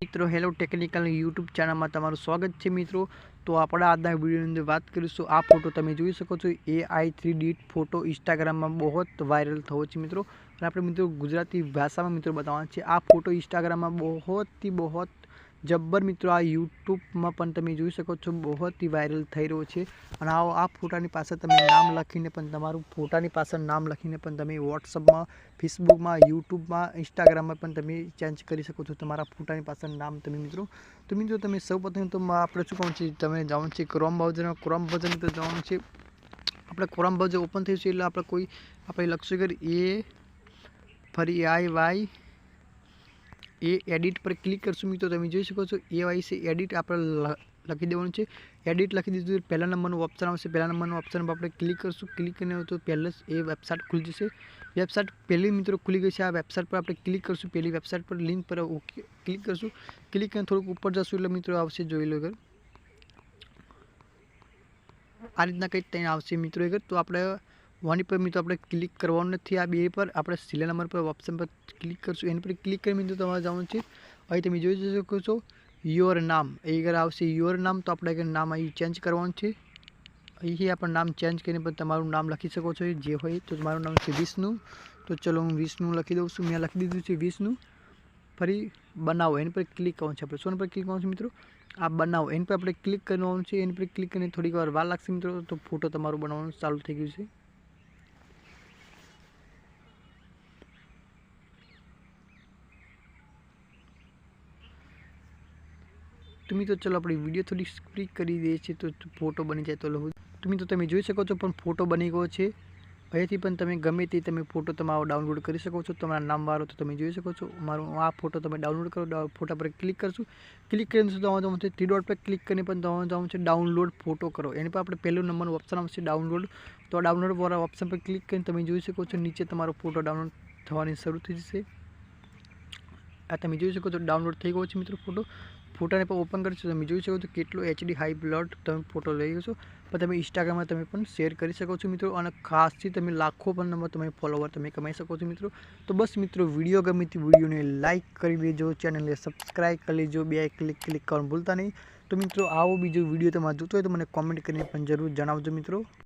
મિત્રો hello technical YouTube ચેનલમાં તમારું સ્વાગત છે મિત્રો। તો આપણે આજના વિડીયોની અંદર વાત કરીશું। આ ફોટો તમે જોઈ શકો છો, AI 3D ફોટો ઇન્સ્ટાગ્રામમાં બહુ વાયરલ થયો છે મિત્રો। અને આપણે મિત્રો ગુજરાતી ભાષામાં મિત્રો बताववाना છે। આ ફોટો ઇન્સ્ટાગ્રામમાં બહુ જબ્બર મિત્રો આ યુટ્યુબમાં પણ તમે જોઈ શકો છો, બહુ વાયરલ થઈ રહ્યો છે। અને આ ફોટાની પાછળ તમે નામ લખીને પણ તમારું ફોટાની પાછળ નામ લખીને પણ તમે વોટ્સઅપમાં, ફેસબુકમાં, યુટ્યુબમાં, ઇન્સ્ટાગ્રામમાં પણ તમે ચેન્જ કરી શકો છો તમારા ફોટાની પાછળ નામ તમે મિત્રો। તો મિત્રો તમે સૌપ્રથમ તો આપણે શું કહું છે, તમે જવાનું છે ક્રોમ બ્રાઉઝરમાં। ક્રોમ બ્રાઉઝરની તો જવાનું છે, આપણે ક્રોમ બ્રાઉઝર ઓપન થયું છે એટલે આપણે લખશું કે એ એડિટ પર ક્લિક કરશું મિત્રો। તમે જોઈ શકો છો AYC એડિટ આપણે લખી દેવાનું છે। એડિટ લખી દીધું, પહેલા નંબરનું ઓપ્શન આવશે, પહેલા નંબરનું ઓપ્શન પર આપણે ક્લિક કરશું। ક્લિક કરીને તો પહેલાં જ એ વેબસાઇટ ખુલી જશે। વેબસાઇટ પહેલી મિત્રો ખુલી ગઈ છે। આ વેબસાઇટ પર આપણે ક્લિક કરશું, પહેલી વેબસાઇટ પર લિંક પર ઓકે ક્લિક કરશું। ક્લિક કરીને થોડુંક ઉપર જશું એટલે મિત્રો આવશે, જોઈ લો અગર આ રીતના કંઈક ત્યાં આવશે મિત્રો। અગર તો આપણે વાની પર મિત્રો આપણે ક્લિક કરવાનું નથી, આ બે પર આપણે છેલ્લા નંબર પર ઓપ્શન પર ક્લિક કરશું। એની પર ક્લિક કરી મિત્રો તમારે જવાનું છે, અહીં તમે જોઈ શકો છો યોર નામ એ અગર આવશે યોર નામ, તો આપણે નામ અહીં ચેન્જ કરવાનું છે। અહીંથી આપણે નામ ચેન્જ કરીને પણ તમારું નામ લખી શકો છો જે હોય। તો તમારું નામ છે વિષ્ણુ, તો ચલો હું વિષ્ણુ લખી દઉં છું। મેં લખી દીધું છે વિષ્ણુ। ફરી બનાવો એની પર ક્લિક કરવાનું છે, આપણે શોન પર ક્લિક કરવાનું છે મિત્રો, આ બનાવો એની પર આપણે ક્લિક કરવાનું છે। એની પર ક્લિક કરીને થોડીક વાર વાર લાગશે મિત્રો, તો ફોટો તમારું બનાવવાનું ચાલુ થઈ ગયું છે। તો મિત્રો ચલો આપણે વિડીયો થોડી સ્પીડ કરી દઈએ છીએ તો ફોટો બની જાય તો તો મિત્રો તમે જોઈ શકો છો પણ ફોટો બની ગયો છે। અહીંયાથી પણ તમે ગમે તે તમે ફોટો તમારો ડાઉનલોડ કરી શકો છો તમારા નામવાળો। તો તમે જોઈ શકો છો મારો આ ફોટો તમે ડાઉનલોડ કરો, ફોટા પર ક્લિક કરશું। ક્લિક કરીને જવાનું છે થ્રી ડોટ પર ક્લિક કરીને પણ જવાનું છે ડાઉનલોડ ફોટો કરો। એની પર આપણે પહેલું નંબરનું ઓપ્શન આવશે ડાઉનલોડ, તો ડાઉનલોડ વાળા ઓપ્શન પર ક્લિક કરીને તમે જોઈ શકો છો નીચે તમારો ફોટો ડાઉનલોડ થવાની શરૂ થઈ જશે। આ તમે જોઈ શકો છો ડાઉનલોડ થઈ ગયો છે મિત્રો ફોટો। ફોટાને પણ ઓપન કરશો તમે જોઈ શકો છો કેટલો HD હાઈ બ્લડ તમે ફોટો લઈ ગયો છો। પણ તમે ઇન્સ્ટાગ્રામમાં તમે પણ શેર કરી શકો છો મિત્રો, અને ખાસથી તમે લાખો પણ નંબર તમે ફોલોવર તમે કમાઈ શકો છો મિત્રો। તો બસ મિત્રો વિડીયો ગમે તે વિડીયોને લાઇક કરી દેજો, ચેનલને સબસ્ક્રાઈબ કરી લેજો, બે ક્લિક કરવાનું ભૂલતા નહીં। તો મિત્રો આવો બીજો વિડીયો તમારે જોતો હોય તો મને કોમેન્ટ કરીને પણ જરૂર જણાવજો મિત્રો।